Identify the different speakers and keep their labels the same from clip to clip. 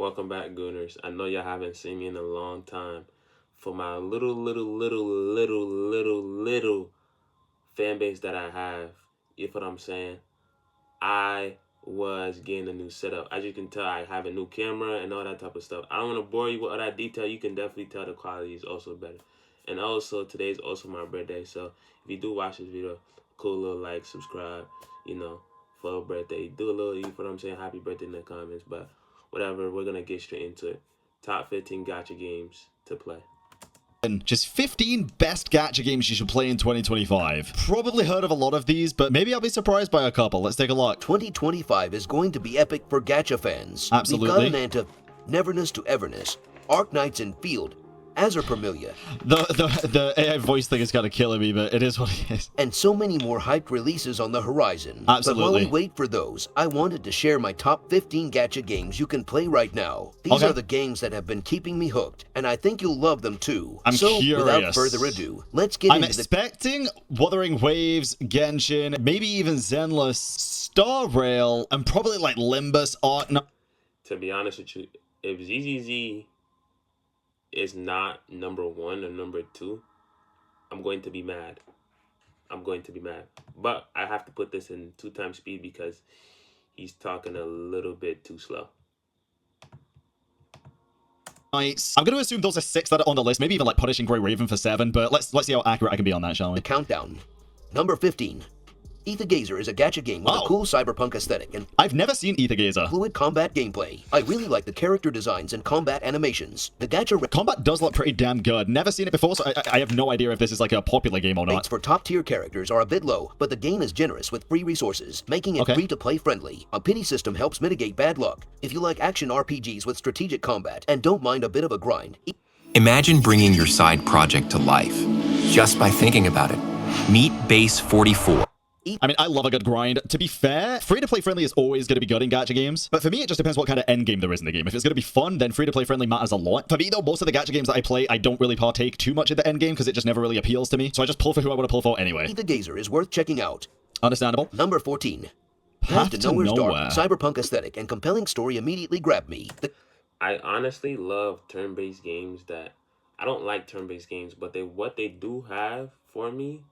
Speaker 1: Welcome back, Gooners. I know y'all haven't seen me in a long time. For my little fan base that I have, you know what I'm saying? I was getting a new setup. As you can tell, I have a new camera and all that type of stuff. I don't want to bore you with all that detail. You can definitely tell the quality is also better. And also, today is also my birthday. So if you do watch this video, cool little like, subscribe, for a birthday. Do a little, you know what I'm saying? Happy birthday in the comments. But whatever, we're going to get straight into it. Top 15 gacha games to play.
Speaker 2: Just 15 best gacha games you should play in 2025. Probably heard of a lot of these, but maybe I'll be surprised by a couple. Let's take a look.
Speaker 3: 2025 is going to be epic for gacha fans.
Speaker 2: Absolutely.
Speaker 3: We've got an ant of Neverness to Everness, Arknights in Field, Azure Permilia.
Speaker 2: The AI voice thing is kind of killing me, but it is what it is.
Speaker 3: And so many more hyped releases on the horizon.
Speaker 2: Absolutely.
Speaker 3: But while we wait for those, I wanted to share my top 15 gacha games you can play right now. These are the games that have been keeping me hooked, and I think you'll love them too.
Speaker 2: I'm curious.
Speaker 3: Without further ado, let's get into
Speaker 2: I'm expecting Wuthering Waves, Genshin, maybe even Zenless, Star Rail, and probably like Limbus, Arknights.
Speaker 1: To be honest with you, if ZZZ is not number 1 or number 2, I'm going to be mad. But I have to put this in 2 times speed because he's talking a little bit too slow.
Speaker 2: I'm going to assume those are 6 that are on the list, maybe even like Punishing Grey Raven for 7, but let's see how accurate I can be on that, shall we?
Speaker 3: the countdown. Number 15. Ether Gazer is a gacha game with a cool cyberpunk aesthetic and
Speaker 2: I've never seen Ether Gazer.
Speaker 3: fluid combat gameplay. I really like the character designs and combat animations. The gacha
Speaker 2: Combat does look pretty damn good. Never seen it before, so I have no idea if this is like a popular game or
Speaker 3: rates
Speaker 2: not.
Speaker 3: for top-tier characters are a bit low, but the game is generous with free resources, making it free-to-play friendly. A pity system helps mitigate bad luck. If you like action RPGs with strategic combat and don't mind a bit of a grind.
Speaker 4: Imagine bringing your side project to life just by thinking about it. Meet Base 44.
Speaker 2: I mean, I love a good grind. To be fair, free-to-play friendly is always going to be good in gacha games. But for me, it just depends what kind of end game there is in the game. If it's going to be fun, then free-to-play friendly matters a lot. For me, though, most of the gacha games that I play, I don't really partake too much in the end game because it just never really appeals to me. So I just pull for who I want to pull for anyway.
Speaker 3: Ether Gazer is worth checking out.
Speaker 2: Understandable.
Speaker 3: Number 14.
Speaker 2: Path to
Speaker 3: Nowhere's
Speaker 2: Nowhere.
Speaker 3: dark, cyberpunk aesthetic, and compelling story immediately grabbed me.
Speaker 1: I honestly love turn-based games that... I don't like turn-based games, but what they do have for me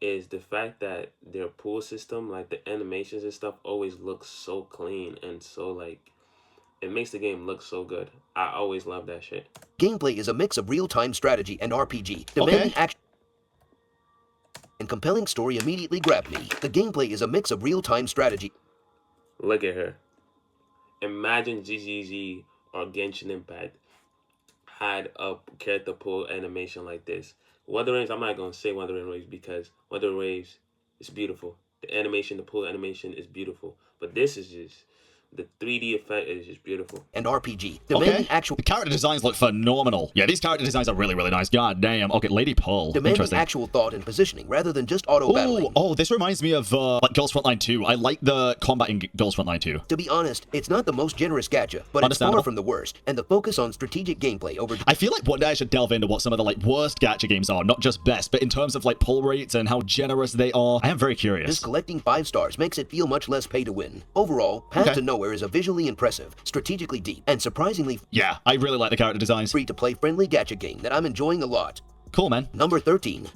Speaker 1: is the fact that their pool system, like the animations and stuff, always looks so clean and so like it makes the game look so good. I always love that shit.
Speaker 3: Gameplay is a mix of real-time strategy and RPG, demanding action and compelling story immediately grabbed me. The gameplay is a mix of real-time strategy.
Speaker 1: Look at her. Imagine GGZ or Genshin Impact had a character pool animation like this. Wuthering Waves, I'm not going to say Wuthering Waves because Wuthering Waves is beautiful. The animation, the pool animation is beautiful. But this is just, the 3D effect is just beautiful.
Speaker 3: And RPG, demanding actual...
Speaker 2: The character designs look phenomenal. Yeah, these character designs are really, really nice. God damn. Okay, Lady Pearl.
Speaker 3: Demanding actual thought and positioning rather than just auto-battling.
Speaker 2: Oh, this reminds me of like Girls Frontline 2. I like the combat in Girls Frontline 2.
Speaker 3: To be honest, it's not the most generous gacha, but it's far from the worst. And the focus on strategic gameplay over...
Speaker 2: I feel like one day I should delve into what some of the like worst gacha games are, not just best, but in terms of like pull rates and how generous they are. I am very curious.
Speaker 3: Just collecting 5 stars makes it feel much less pay to win. Overall, Path to Nowhere is a visually impressive, strategically deep, and surprisingly
Speaker 2: I really like the character designs.
Speaker 3: free-to-play friendly gacha game that I'm enjoying a lot.
Speaker 2: Cool, man.
Speaker 3: Number 13.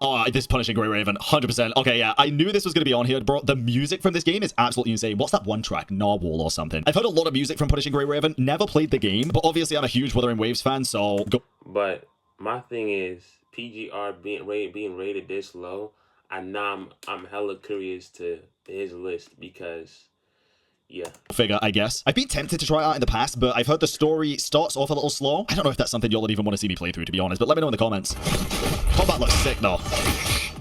Speaker 2: Oh, this Punishing Grey Raven, 100%. Okay, yeah, I knew this was going to be on here, bro. The music from this game is absolutely insane. What's that one track? Narwhal or something. I've heard a lot of music from Punishing Grey Raven. Never played the game, but obviously I'm a huge Wuthering Waves fan, so go.
Speaker 1: But my thing is, PGR being rated this low, and now I'm hella curious to his list because... yeah.
Speaker 2: Figure, I guess. I've been tempted to try it out in the past, but I've heard the story starts off a little slow. I don't know if that's something y'all would even want to see me play through, to be honest, but let me know in the comments. Combat looks sick, though.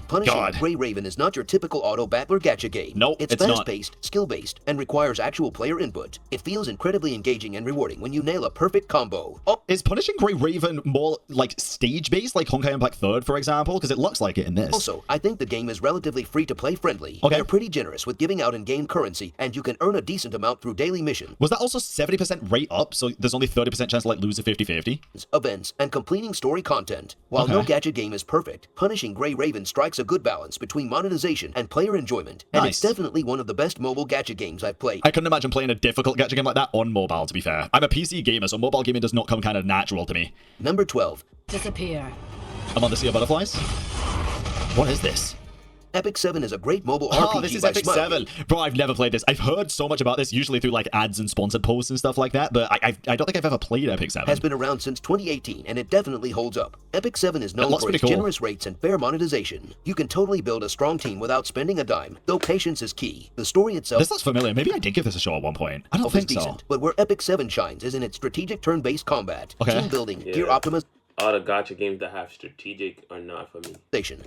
Speaker 3: Punishing Grey Raven is not your typical auto-battler gacha game.
Speaker 2: Nope,
Speaker 3: it's
Speaker 2: not.
Speaker 3: fast-paced, skill-based, and requires actual player input. It feels incredibly engaging and rewarding when you nail a perfect combo.
Speaker 2: Is Punishing Grey Raven more, like, stage-based, like Honkai Impact 3rd, for example? Because it looks like it in this.
Speaker 3: Also, I think the game is relatively free-to-play friendly.
Speaker 2: Okay.
Speaker 3: They're pretty generous with giving out in-game currency, and you can earn a decent amount through daily missions.
Speaker 2: Was that also 70% rate up, so there's only 30% chance to, like, lose a 50-50?
Speaker 3: Events, and completing story content. While no gacha game is perfect, Punishing Grey Raven strikes strikes a good balance between monetization and player enjoyment, and it's definitely one of the best mobile gacha games I've played.
Speaker 2: I couldn't imagine playing a difficult gacha game like that on mobile, to be fair. I'm a PC gamer, so mobile gaming does not come kind of natural to me.
Speaker 3: Number 12.
Speaker 5: Disappear.
Speaker 2: I'm on the Sea of Butterflies. What is this?
Speaker 3: Epic 7 is a great mobile RPG.
Speaker 2: Oh, this is Epic 7. Bro, I've never played this. I've heard so much about this, usually through like ads and sponsored posts and stuff like that, but I don't think I've ever played Epic 7.
Speaker 3: Has been around since 2018, and it definitely holds up. Epic 7 is known for its generous rates and fair monetization. You can totally build a strong team without spending a dime, though patience is key. The story itself...
Speaker 2: This looks familiar. Maybe I did give this a shot at one point. I don't think so.
Speaker 3: Decent, but where Epic 7 shines is in its strategic turn-based combat, team building, gear optimization,
Speaker 1: all the gacha games that have strategic are not for me.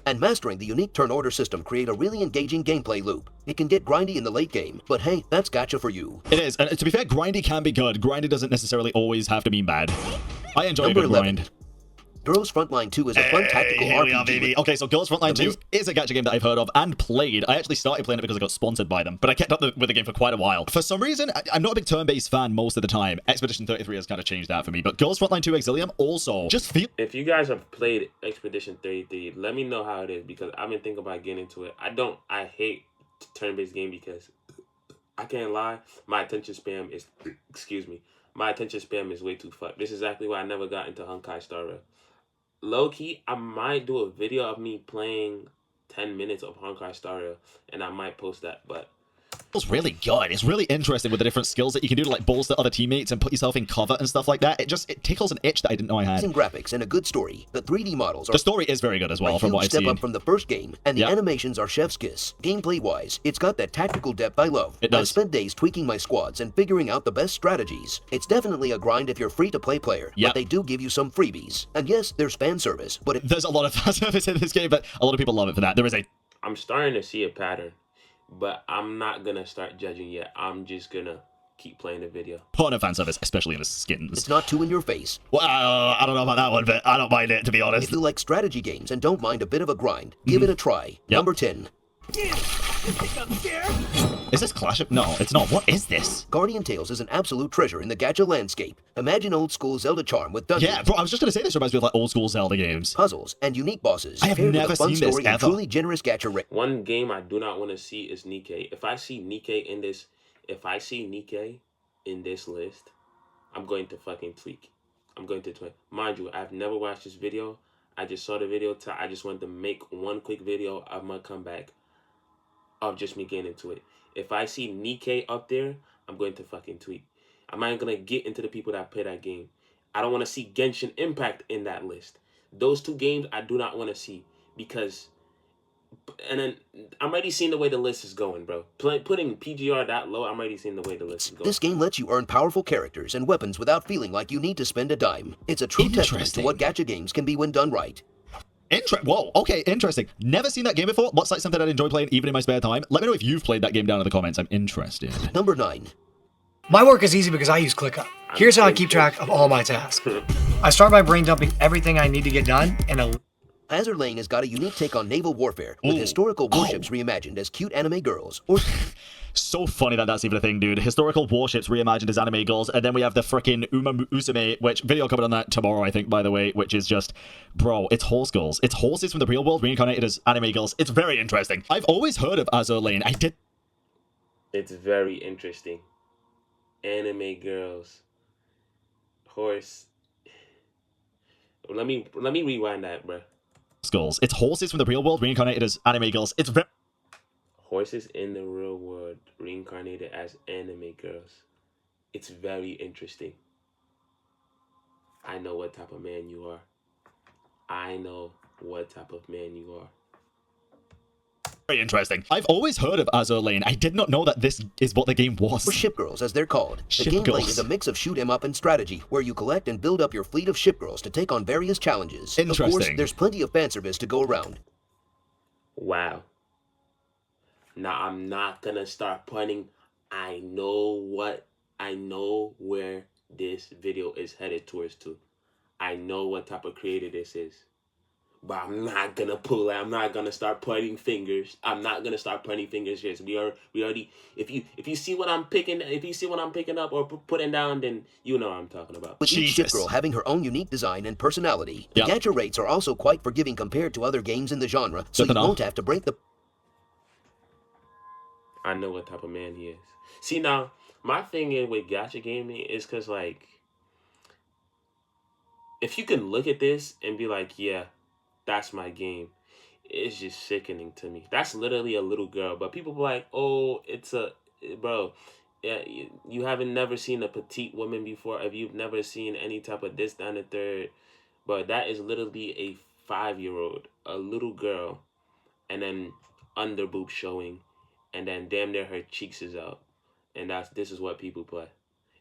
Speaker 3: And mastering the unique turn order system create a really engaging gameplay loop. It can get grindy in the late game, but hey, that's gacha for you.
Speaker 2: It is, and to be fair, grindy can be good. Grindy doesn't necessarily always have to mean bad. I enjoy a good grind.
Speaker 3: Girls Frontline 2 is a fun tactical RPG.
Speaker 2: Okay, so Girls Frontline 2 is a gacha game that I've heard of and played. I actually started playing it because I got sponsored by them, but I kept up with the game for quite a while. For some reason, I'm not a big turn-based fan most of the time. Expedition 33 has kind of changed that for me, but Girls Frontline 2 Exilium also just feel...
Speaker 1: If you guys have played Expedition 33, let me know how it is, because I've been thinking about getting into it. I hate turn-based game because, I can't lie, my attention spam is, my attention spam is way too fucked. This is exactly why I never got into Honkai Star Rail. Low-key, I might do a video of me playing 10 minutes of Honkai Star Rail, and I might post that, but...
Speaker 2: It's really good. It's really interesting with the different skills that you can do to like bolster other teammates and put yourself in cover and stuff like that. It tickles an itch that I didn't know I had.
Speaker 3: Graphics and a good story. The 3D models are...
Speaker 2: The story is very good as well, from what I've seen.
Speaker 3: Step up from the first game, and the animations are chef's kiss. Gameplay-wise, it's got that tactical depth I love.
Speaker 2: It does.
Speaker 3: I've spent days tweaking my squads and figuring out the best strategies. It's definitely a grind if you're free-to-play player, but they do give you some freebies. And yes, there's fan service, but...
Speaker 2: There's a lot of fan service in this game, but a lot of people love it for that. There is a...
Speaker 1: I'm starting to see a pattern, but I'm not gonna start judging yet. I'm just gonna keep playing the video.
Speaker 2: Ton of fan service, especially in the skins.
Speaker 3: It's not too in your face.
Speaker 2: Well, I don't know about that one, but I don't mind it, to be honest.
Speaker 3: If you like strategy games and don't mind a bit of a grind, give it a try. Number 10.
Speaker 2: Is this Clash of... No, it's not. What is this?
Speaker 3: Guardian Tales is an absolute treasure in the gacha landscape. Imagine old school Zelda charm with dungeons.
Speaker 2: Yeah, bro, I was just going to say this reminds me of like old school Zelda games.
Speaker 3: Puzzles and unique bosses.
Speaker 2: I have never seen this ever.
Speaker 3: Truly generous gacha rate.
Speaker 1: One game I do not want to see is Nikkei. If I see Nikkei in this list, I'm going to fucking tweak. I'm going to tweak. Mind you, I've never watched this video. I just saw the video. I just wanted to make one quick video of my comeback of just me getting into it. If I see Nikkei up there, I'm going to fucking tweet. I'm not going to get into the people that play that game. I don't want to see Genshin Impact in that list. Those two games I do not want to see because... And then I'm already seeing the way the list is going, bro. Putting PGR that low, I'm already seeing the way the list is going.
Speaker 3: This game lets you earn powerful characters and weapons without feeling like you need to spend a dime. It's a true testament to what gacha games can be when done right.
Speaker 2: Whoa, okay, interesting. Never seen that game before. Looks like something I'd enjoy playing even in my spare time. Let me know if you've played that game down in the comments. I'm interested.
Speaker 3: Number 9.
Speaker 6: My work is easy because I use ClickUp. Here's how I keep track of all my tasks. I start by brain dumping everything I need to get done in a...
Speaker 3: Azur Lane has got a unique take on naval warfare, with historical warships reimagined as cute anime girls.
Speaker 2: So funny that that's even a thing, dude. Historical warships reimagined as anime girls, and then we have the frickin' Usume, which video coming on that tomorrow, I think, by the way, which is just, bro, it's horse girls. It's horses from the real world reincarnated as anime girls. It's very interesting. I've always heard of Azur Lane.
Speaker 1: It's very interesting. Anime girls. Horse. Let me rewind that, bro.
Speaker 2: Skulls. It's horses from the real world reincarnated as anime girls. It's very...
Speaker 1: Horses in the real world reincarnated as anime girls. It's very interesting. I know what type of man you are. I know what type of man you are.
Speaker 2: Very interesting. I've always heard of Azur Lane. I did not know that this is what the game was.
Speaker 3: Or ship girls, as they're called. The
Speaker 2: Ship
Speaker 3: gameplay
Speaker 2: girls.
Speaker 3: is a mix of shoot 'em up and strategy, where you collect and build up your fleet of ship girls to take on various challenges.
Speaker 2: Interesting.
Speaker 3: Of course, there's plenty of fan service to go around.
Speaker 1: Wow. Now, I'm not gonna start pointing. I know where this video is headed towards to. I know what type of creator this is. but I'm not gonna pull it. I'm not gonna start pointing fingers. I'm not gonna start pointing fingers here. So we already. If you see what I'm picking, if you see what I'm picking up or putting down, then you know what I'm talking about.
Speaker 3: With each ship girl having her own unique design and personality, the gacha rates are also quite forgiving compared to other games in the genre, so you won't have to break the...
Speaker 1: I know what type of man he is. See, now, my thing is with gacha gaming is because, like, if you can look at this and be like, yeah, that's my game, it's just sickening to me. That's literally a little girl. But people be like, oh, it's a... Bro, yeah, you haven't never seen a petite woman before. If you've never seen any type of this, down, the third. But that is literally a 5-year-old, a little girl, and then underboob showing, and then damn near her cheeks is out. And this is what people play.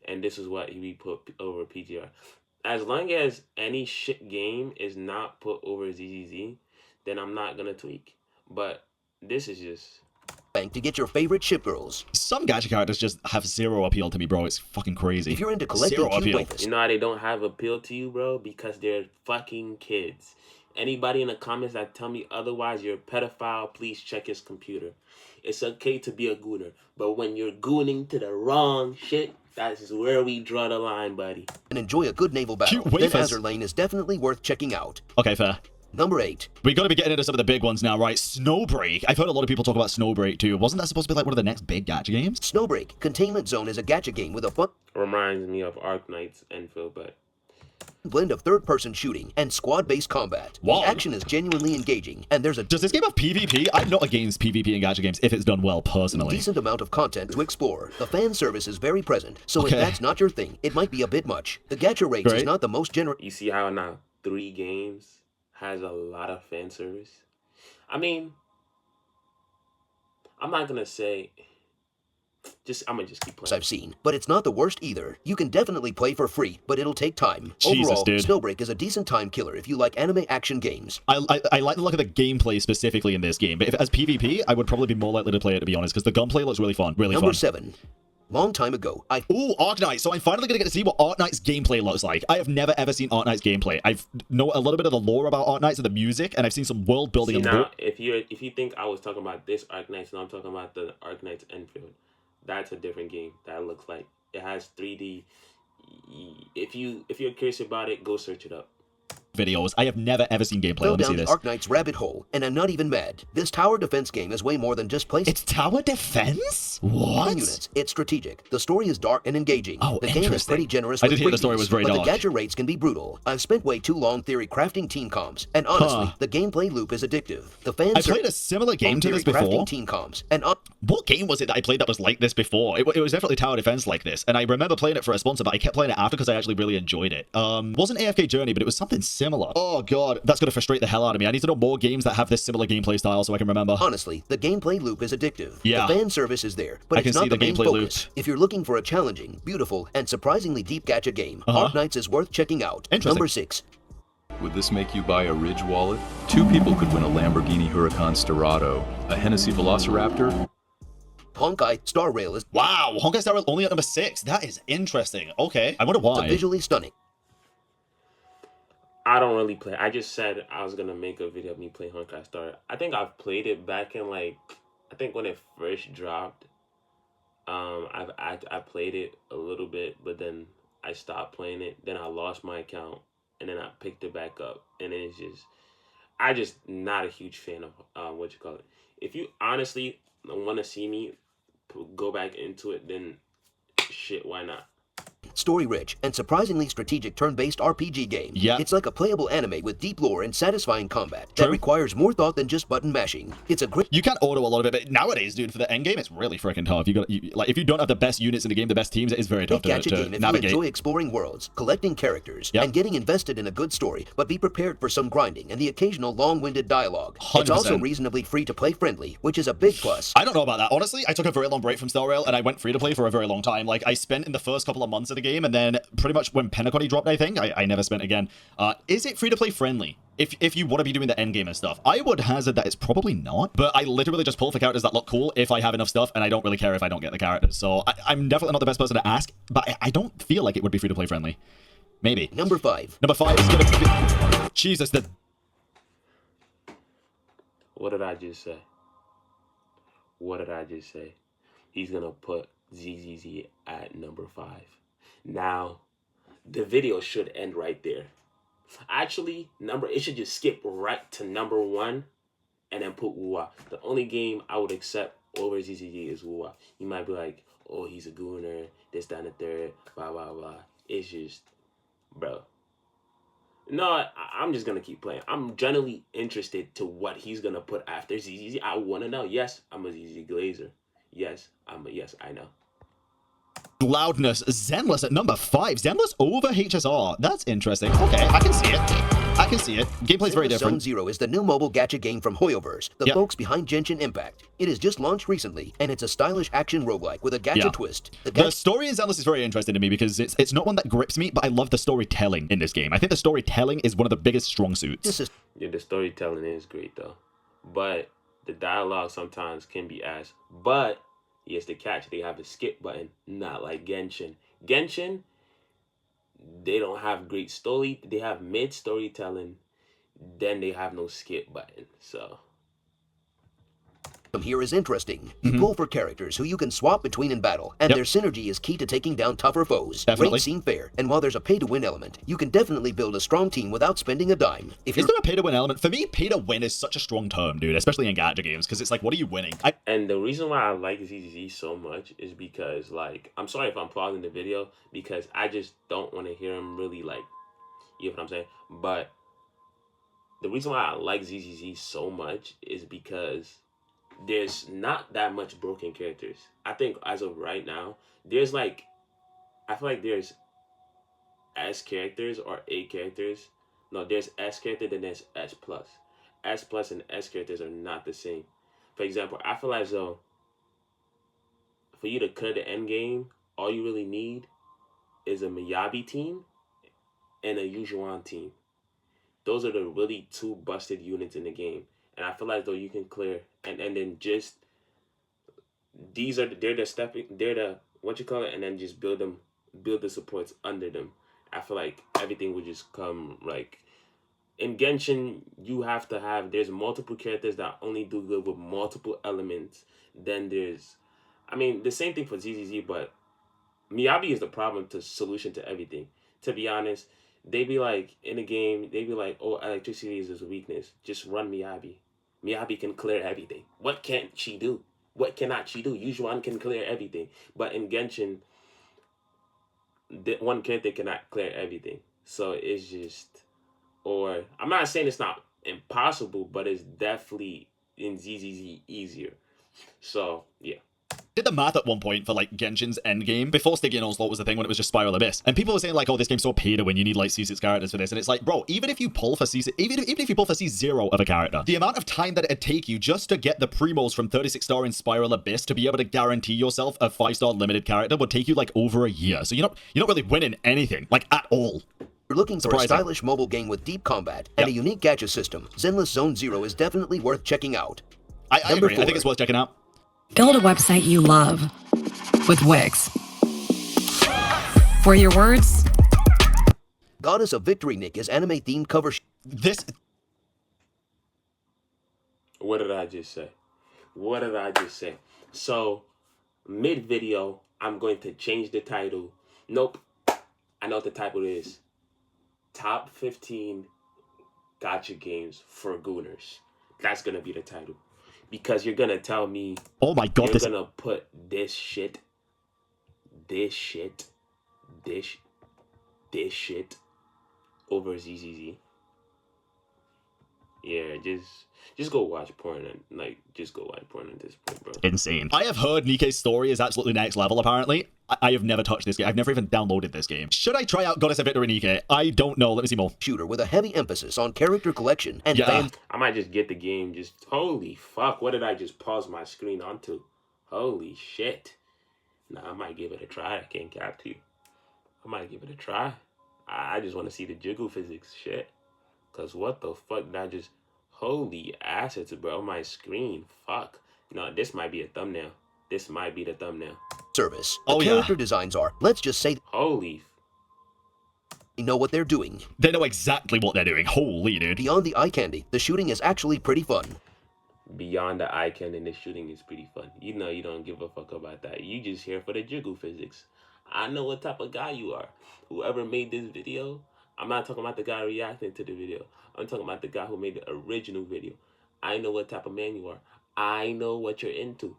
Speaker 1: And this is what we put over PGR. As long as any shit game is not put over ZZZ, then I'm not gonna tweak. But this is just...
Speaker 3: to get your favorite ship girls.
Speaker 2: Some gacha characters just have zero appeal to me, bro. It's fucking crazy.
Speaker 3: If you're into collecting cute waifus.
Speaker 1: You know how they don't have appeal to you, bro? Because they're fucking kids. Anybody in the comments that tell me otherwise, you're a pedophile, please check his computer. It's okay to be a gooner, but when you're gooning to the wrong shit, that is where we draw the line, buddy.
Speaker 3: And enjoy a good naval battle, then Azur Lane is definitely worth checking out.
Speaker 2: Okay, fair.
Speaker 3: Number 8.
Speaker 2: We got to be getting into some of the big ones now, right? Snowbreak. I've heard a lot of people talk about Snowbreak too. Wasn't that supposed to be like one of the next big gacha games?
Speaker 3: Snowbreak Containment Zone is a gacha game with a fun...
Speaker 1: Reminds me of Arknights HSR, but...
Speaker 3: blend of third-person shooting and squad-based combat.
Speaker 2: Wow.
Speaker 3: The action is genuinely engaging, and there's a...
Speaker 2: Does this game have PvP? I'm not against PvP in gacha games if it's done well, personally.
Speaker 3: decent amount of content to explore. The fan service is very present, so if that's not your thing, it might be a bit much. The gacha rates is not the most generous...
Speaker 1: You see how now 3 games has a lot of fan service? I mean, I'm not gonna say... I'm gonna just keep playing.
Speaker 3: I've seen, but it's not the worst either. You can definitely play for free, but it'll take time.
Speaker 2: Jesus,
Speaker 3: overall,
Speaker 2: dude.
Speaker 3: Snowbreak is a decent time killer if you like anime action games.
Speaker 2: I like the look of the gameplay specifically in this game, but if it has PvP, I would probably be more likely to play it, to be honest, because the gunplay looks really fun.
Speaker 3: Number 7. Long time ago,
Speaker 2: Ooh, Arknights. So I'm finally gonna get to see what Arknights gameplay looks like. I have never ever seen Arknights gameplay. I know a little bit of the lore about Arknights and the music, and I've seen some world building.
Speaker 1: See, now, if you think I was talking about this Arknights, and I'm talking about the Arknights HSR, that's a different game. That looks like it has 3D. If you're curious about it, go search it up.
Speaker 2: Videos. I have never ever seen gameplay.
Speaker 3: Go
Speaker 2: Let me see
Speaker 3: down
Speaker 2: this.
Speaker 3: Arknights rabbit hole, and I'm not even mad. This tower defense game is way more than just placing.
Speaker 2: It's tower defense? What?
Speaker 3: Units. It's strategic. The story is dark and engaging.
Speaker 2: Oh,
Speaker 3: the game is pretty generous.
Speaker 2: I did hear the story was very dark.
Speaker 3: But the gacha rates can be brutal. I've spent way too long theory crafting team comps, and honestly, the gameplay loop is addictive. The fans.
Speaker 2: I played a similar game to this before.
Speaker 3: Crafting team comps, and
Speaker 2: what game was it that I played that was like this before? It was definitely tower defense like this, and I remember playing it for a sponsor, but I kept playing it after because I actually really enjoyed it. Wasn't AFK Journey, but it was something similar. Oh god, that's gonna frustrate the hell out of me. I need to know more games that have this similar gameplay style so I can remember.
Speaker 3: Honestly, the gameplay loop is addictive.
Speaker 2: Yeah.
Speaker 3: The fan service is there, but it's not the main focus. If you're looking for a challenging, beautiful, and surprisingly deep gacha game, Arknights is worth checking out. Number 6.
Speaker 5: Would this make you buy a Ridge wallet? 2 people could win a Lamborghini Huracan Storado, a Hennessy Velociraptor.
Speaker 3: Honkai Star Rail is...
Speaker 2: Wow, Honkai Star Rail only at number 6. That is interesting. Okay, I wonder why.
Speaker 3: visually stunning.
Speaker 1: I don't really play. I just said I was gonna make a video of me playing Honkai Star. I think I've played it back in I think when it first dropped. I played it a little bit, but then I stopped playing it. Then I lost my account, and then I picked it back up, and then I just not a huge fan of what you call it. If you honestly want to see me go back into it, then shit, why not?
Speaker 3: Story-rich and surprisingly strategic turn-based RPG game.
Speaker 2: Yeah.
Speaker 3: It's like a playable anime with deep lore and satisfying combat that requires more thought than just button mashing. It's a great...
Speaker 2: You can auto a lot of it, but nowadays, dude, for the end game, it's really freaking tough. If you don't have the best units in the game, the best teams, it is very tough to
Speaker 3: game if
Speaker 2: navigate.
Speaker 3: you enjoy exploring worlds, collecting characters, and getting invested in a good story, but be prepared for some grinding and the occasional long-winded dialogue.
Speaker 2: 100%.
Speaker 3: It's also reasonably free-to-play friendly, which is a big plus.
Speaker 2: I don't know about that. Honestly, I took a very long break from Star Rail, and I went free-to-play for a very long time. I spent in the first couple of months of the game, and then pretty much when Penacony dropped, I think, I never spent again. Is it free-to-play friendly? If you want to be doing the end game and stuff, I would hazard that it's probably not, but I literally just pull for characters that look cool if I have enough stuff, and I don't really care if I don't get the characters. So I'm definitely not the best person to ask, but I don't feel like it would be free-to-play friendly. Maybe.
Speaker 3: Number 5.
Speaker 2: Number 5 is gonna be... Jesus,
Speaker 1: What did I just say? What did I just say? He's gonna put ZZZ at number 5. Now, the video should end right there. Actually, it should just skip right to number 1 and then put Wuwa. The only game I would accept over ZZZ is Wuwa. You might be like, oh, he's a Gooner, this, that, and the third, blah, blah, blah. It's just, bro. No, I'm just going to keep playing. I'm generally interested to what he's going to put after ZZZ. I want to know. Yes, I'm a ZZ Glazer. Yes, I know.
Speaker 2: Loudness, Zenless at number 5. Zenless over HSR. That's interesting. Okay, I can see it. Gameplay's very different.
Speaker 3: Zone Zero is the new mobile gacha game from Hoyoverse, the folks behind Genshin Impact. It has just launched recently, and it's a stylish action roguelike with a gacha twist.
Speaker 2: The story in Zenless is very interesting to me because it's not one that grips me, but I love the storytelling in this game. I think the storytelling is one of the biggest strong suits.
Speaker 1: Yeah, the storytelling is great, though. But the dialogue sometimes can be ass. But here's the catch. They have a skip button, not like Genshin. Genshin, they don't have great story. They have mid storytelling. Then they have no skip button. So
Speaker 3: here is interesting. You pull for characters who you can swap between in battle, and their synergy is key to taking down tougher foes. Rates seem fair, and while there's a pay-to-win element, you can definitely build a strong team without spending a dime.
Speaker 2: Is there a pay-to-win element? For me, pay-to-win is such a strong term, dude, especially in gacha games, because it's like, what are you winning?
Speaker 1: And the reason why I like ZZZ so much is because, like, I'm sorry if I'm pausing the video, because I just don't want to hear him really, like, you know what I'm saying? But the reason why I like ZZZ so much is because there's not that much broken characters. I think as of right now, there's like, I feel like there's S characters or A characters. No, there's S character, then there's S plus. S plus and S characters are not the same. For example, I feel as though for you to clear the end game, all you really need is a Miyabi team and a Yujuan team. Those are the really two busted units in the game. And I feel like though you can clear and then just they're the what you call it, and then just build the supports under them. I feel like everything would just come like in Genshin. There's multiple characters that only do good with multiple elements. Then there's, I mean, the same thing for ZZZ, but Miyabi is the solution to everything. To be honest, they be like in a game, they be like, oh, electricity is his weakness. Just run Miyabi. Miyabi can clear everything. What can't she do? What cannot she do? Yujuan can clear everything. But in Genshin, one character cannot clear everything. So it's just, or I'm not saying it's not impossible, but it's definitely in ZZZ easier. So yeah.
Speaker 2: Did the math at one point for like Genshin's endgame before Stygian Onslaught was the thing when it was just Spiral Abyss, and people were saying like, oh, this game's so pay to win, you need like C6 characters for this, and it's like, bro, even if you pull for C6, even if you pull for C0 of a character, the amount of time that it'd take you just to get the primos from 36 star in Spiral Abyss to be able to guarantee yourself a 5-star limited character would take you like over a year. So you're not really winning anything like at all.
Speaker 3: You're looking for a stylish mobile game with deep combat and a unique gacha system. Zenless Zone Zero is definitely worth checking out.
Speaker 2: I agree. 4. I think it's worth checking out.
Speaker 7: Build a website you love with Wix. For your words,
Speaker 3: Goddess of Victory Nick is anime-themed cover.
Speaker 1: What did I just say? So, mid-video, I'm going to change the title. Nope. I know what the title is. Top 15 Gacha games for Gooners. That's going to be the title. Because you're going to tell me,
Speaker 2: oh my God,
Speaker 1: you're going to put this shit over ZZZ. Yeah, just go watch porn and just go watch porn at this point, bro.
Speaker 2: Insane. I have heard Nikkei's story is absolutely next level, apparently. I have never touched this game. I've never even downloaded this game. Should I try out Goddess of Victory Nikkei? I don't know. Let me see more.
Speaker 3: Shooter with a heavy emphasis on character collection and
Speaker 1: I might just get the game. Just holy fuck! What did I just pause my screen onto? Holy shit! Nah, I might give it a try. I can't cap to you. I might give it a try. I just want to see the jiggle physics shit. Cause what the fuck did I just? Holy assets, bro! My screen. Fuck. No, this might be a thumbnail. This might be the thumbnail.
Speaker 3: Service. The character designs are, let's just say,
Speaker 1: holy.
Speaker 3: They know what they're doing.
Speaker 2: They know exactly what they're doing. Holy dude.
Speaker 3: Beyond the eye candy, the shooting is actually pretty fun.
Speaker 1: beyond the eye cannon, the shooting is pretty fun. You know you don't give a fuck about that. You just here for the jiggle physics. I know what type of guy you are. Whoever made this video, I'm not talking about the guy reacting to the video. I'm talking about the guy who made the original video. I know what type of man you are. I know what you're into.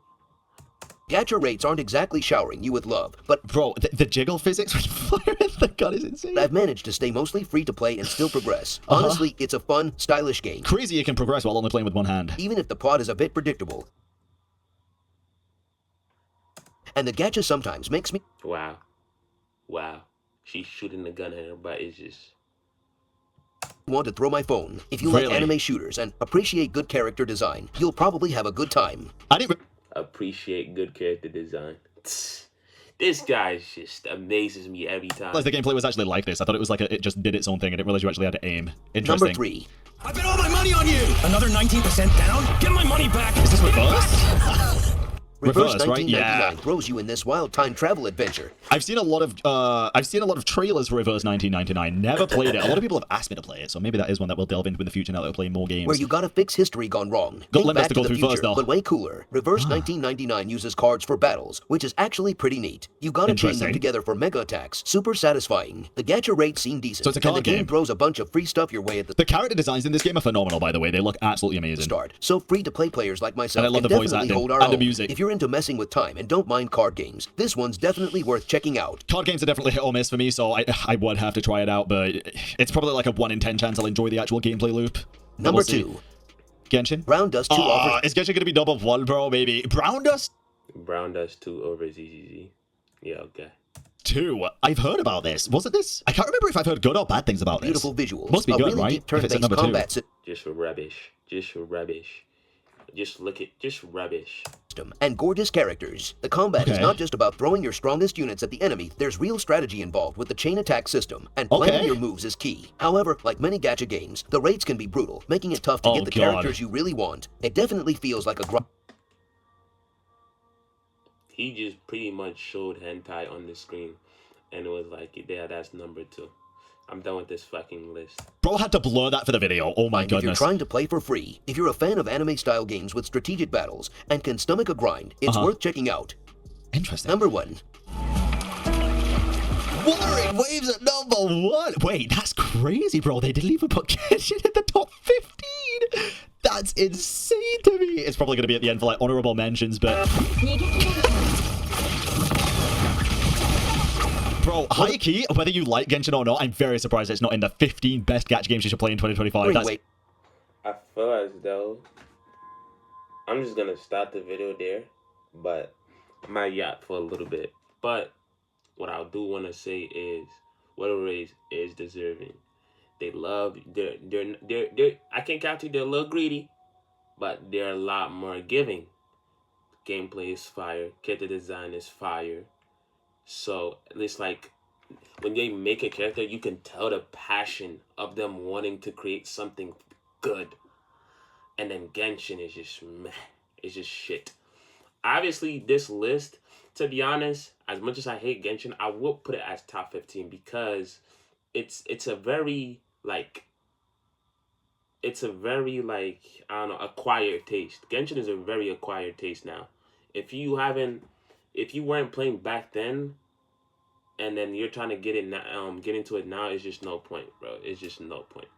Speaker 3: Gacha rates aren't exactly showering you with love, but
Speaker 2: bro, the jiggle physics when firing the gun is insane.
Speaker 3: I've managed to stay mostly free to play and still progress. Honestly, it's a fun, stylish game.
Speaker 2: Crazy you can progress while only playing with one hand.
Speaker 3: Even if the plot is a bit predictable. And the gacha sometimes makes me...
Speaker 1: Wow. She's shooting the gun at her, but it's just...
Speaker 3: want to throw my phone. If you
Speaker 2: really?
Speaker 3: like anime shooters and appreciate good character design, you'll probably have a good time.
Speaker 2: I didn't...
Speaker 1: appreciate good character design. This guy just amazes me every time.
Speaker 2: The gameplay was actually like this. I thought it was like it just did its own thing. I didn't realize you actually had to aim. Interesting.
Speaker 3: Number 3.
Speaker 8: I bet all my money on you! Another 19% down? Get my money back!
Speaker 2: Is this reverse?
Speaker 3: Reverse
Speaker 2: Reverse, right?
Speaker 3: 1999
Speaker 2: Yeah.
Speaker 3: throws you in this wild time travel adventure.
Speaker 2: I've seen a lot of trailers for Reverse 1999. Never played it. A lot of people have asked me to play it, so maybe that is one that we'll delve into in the future now that we're playing more games.
Speaker 3: Where you gotta fix history gone wrong.
Speaker 2: Got
Speaker 3: Think
Speaker 2: limits
Speaker 3: back
Speaker 2: to go
Speaker 3: the
Speaker 2: through
Speaker 3: future,
Speaker 2: first, though.
Speaker 3: but way cooler. Reverse 1999 uses cards for battles, which is actually pretty neat. You gotta chain them
Speaker 2: Interesting.
Speaker 3: together for mega attacks. Super satisfying. The gacha rates seem decent,
Speaker 2: So it's a
Speaker 3: and the
Speaker 2: card
Speaker 3: game
Speaker 2: game.
Speaker 3: throws a bunch of free stuff your way at the
Speaker 2: The character designs in this game are phenomenal, by the way. They look absolutely amazing.
Speaker 3: start. So free-to-play players like myself
Speaker 2: And I love
Speaker 3: can
Speaker 2: the voice
Speaker 3: definitely
Speaker 2: acting
Speaker 3: hold our
Speaker 2: and the
Speaker 3: own.
Speaker 2: music.
Speaker 3: If you're into messing with time and don't mind card games, this one's definitely worth checking out.
Speaker 2: Card games are definitely hit or miss for me, so I would have to try it out, but it's probably like a 1 in 10 chance I'll enjoy the actual gameplay loop. But
Speaker 3: Number
Speaker 2: we'll see.
Speaker 3: 2.
Speaker 2: Genshin?
Speaker 3: Brown Dust 2 offers...
Speaker 2: Is Genshin gonna be double 1, bro, maybe? Brown Dust
Speaker 1: Brown Dust 2 over ZZZ. Yeah, okay.
Speaker 2: 2? I've heard about this. Wasn't this? I can't remember if I've heard good or bad things about
Speaker 3: Beautiful
Speaker 2: this.
Speaker 3: visuals.
Speaker 2: Must be
Speaker 3: a
Speaker 2: good,
Speaker 3: really
Speaker 2: right?
Speaker 3: deep
Speaker 2: If it's at
Speaker 3: turn-based
Speaker 2: number 2.
Speaker 3: combat
Speaker 1: Just rubbish. Just rubbish. Just look at... just rubbish.
Speaker 3: system and gorgeous characters. The combat is
Speaker 2: Okay.
Speaker 3: not just about throwing your strongest units at the enemy. There's real strategy involved with the chain attack system, and planning
Speaker 2: Okay.
Speaker 3: your moves is key. However, like many gacha games, the rates can be brutal, making it tough to
Speaker 2: Oh,
Speaker 3: get the
Speaker 2: God.
Speaker 3: characters you really want. It definitely feels like a
Speaker 1: He just pretty much showed hentai on the screen, and it was like, yeah, that's number 2. I'm done with this fucking list.
Speaker 2: Bro had to blur that for the video. Oh my
Speaker 3: If you're
Speaker 2: goodness.
Speaker 3: trying to play for free, if you're a fan of anime-style games with strategic battles and can stomach a grind, it's worth checking out.
Speaker 2: Interesting.
Speaker 3: Number 1.
Speaker 2: Wuthering Waves at number 1. Wait, that's crazy, bro. They didn't even put Genshin in the top 15. That's insane to me. It's probably going to be at the end for like honorable mentions, but... Bro, high key, whether you like Genshin or not, I'm very surprised it's not in the 15 best gacha games you should play in 2025. That's...
Speaker 3: Wait.
Speaker 1: I feel as though I'm just gonna stop the video there, but I might yap for a little bit. But what I do want to say is, whatever is deserving. They love they're I can't count you. They're a little greedy, but they're a lot more giving. Gameplay is fire. Character design is fire. So it's like when they make a character, you can tell the passion of them wanting to create something good. And then Genshin is just meh. It's just shit. Obviously, this list, to be honest, as much as I hate Genshin, I will put it as top 15 because it's a very like I don't know, acquired taste. Genshin is a very acquired taste now. If you weren't playing back then, and then you're trying to get into it now, it's just no point, bro. It's just no point.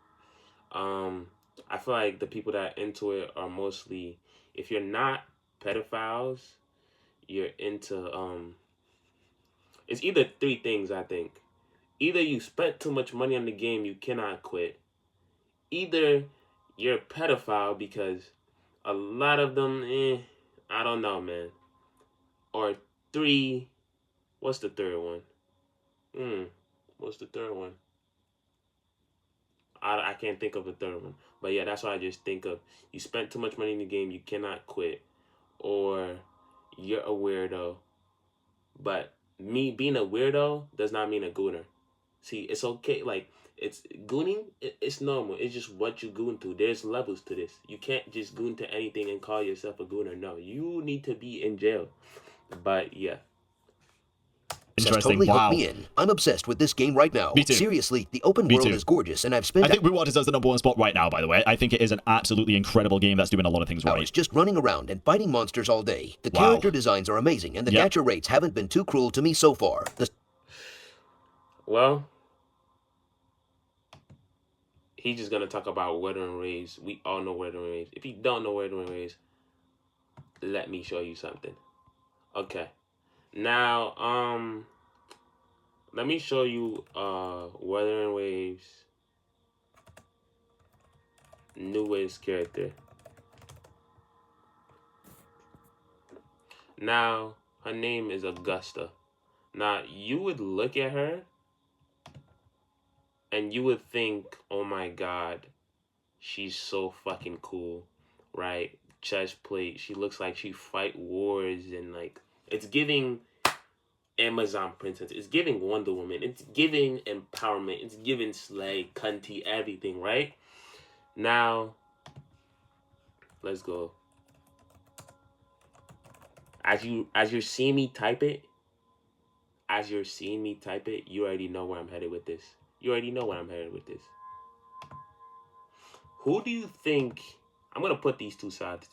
Speaker 1: I feel like the people that are into it are mostly, if you're not pedophiles, you're into it's either 3 things, I think. Either you spent too much money on the game, you cannot quit. Either you're a pedophile, because a lot of them, I don't know, man. Or 3, what's the third one? What's the third one? I can't think of the third one. But yeah, that's what I just think of. You spent too much money in the game, you cannot quit. Or you're a weirdo. But me being a weirdo does not mean a gooner. See, it's okay. Like, it's gooning, it's normal. It's just what you goon to. There's levels to this. You can't just goon to anything and call yourself a gooner. No, you need to be in jail. But yeah.
Speaker 2: Interesting.
Speaker 3: Totally
Speaker 2: Wow.
Speaker 3: hooked me in. I'm obsessed with this game right now.
Speaker 2: Me too.
Speaker 3: Seriously, the open
Speaker 2: Me
Speaker 3: world
Speaker 2: too.
Speaker 3: is gorgeous, and I've spent
Speaker 2: I think Blue Waters does the #1 spot right now, by the way. I think it is an absolutely incredible game that's doing a lot of things right.
Speaker 3: hours just running around and fighting monsters all day. The
Speaker 2: Wow.
Speaker 3: character designs are amazing, and the
Speaker 2: Yep.
Speaker 3: gacha rates haven't been too cruel to me so far.
Speaker 1: Well, he's just gonna talk about Weathering Rays. We all know Weathering Rays. If you don't know Weathering Rays, let me show you something. Okay. Now, let me show you Wuthering Waves' newest character. Now, her name is Augusta. Now, you would look at her and you would think, oh my god, she's so fucking cool, right? Chest plate. She looks like she fight wars and like, it's giving Amazon princess. It's giving Wonder Woman. It's giving empowerment. It's giving slay, cunty, everything, right? Now, let's go. As you're seeing me type it, you already know where I'm headed with this. You already know where I'm headed with this. Who do you think? I'm gonna put these two sides.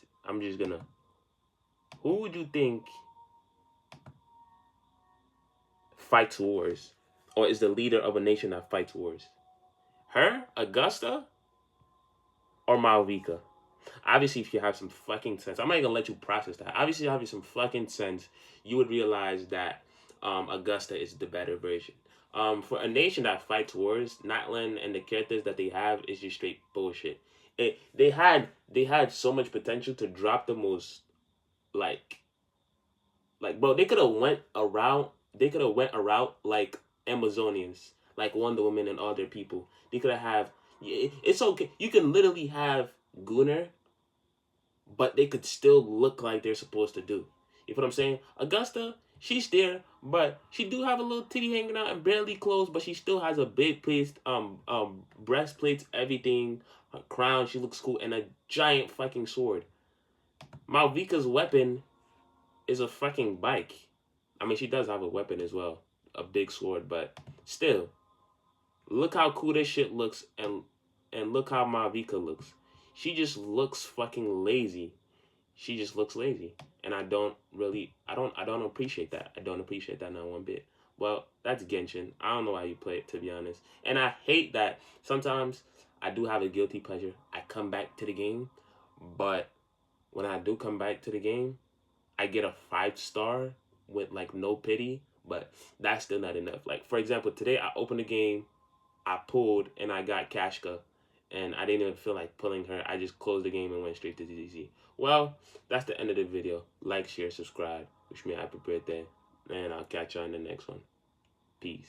Speaker 1: Who would you think fights wars, or is the leader of a nation that fights wars? Her, Augusta, or Malvika? Obviously, if you have some fucking sense, I'm not gonna let you process that. Obviously, if you have some fucking sense, you would realize that Augusta is the better version. For a nation that fights wars, Natlan and the characters that they have is just straight bullshit. They had so much potential to drop the most like bro, they could have went around like Amazonians, like Wonder Woman and all their people. They could have it's okay. You can literally have Gooner, but they could still look like they're supposed to do. You know what I'm saying? Augusta, she's there, but she do have a little titty hanging out and barely clothes, but she still has a big placed breastplates, everything, her crown, she looks cool, and a giant fucking sword. Malvika's weapon is a fucking bike. I mean, she does have a weapon as well, a big sword, but still, look how cool this shit looks, and look how Malvika looks. She just looks fucking lazy. She just looks lazy. And I don't appreciate that. I don't appreciate that not one bit. Well, that's Genshin. I don't know why you play it, to be honest. And I hate that sometimes I do have a guilty pleasure. I come back to the game, but when I do come back to the game, I get a 5-star with like no pity, but that's still not enough. Like, for example, today I opened the game, I pulled, and I got Kashka, and I didn't even feel like pulling her. I just closed the game and went straight to DDZ. Well, that's the end of the video. Like, share, subscribe. Wish me a happy birthday, and I'll catch you on the next one. Peace.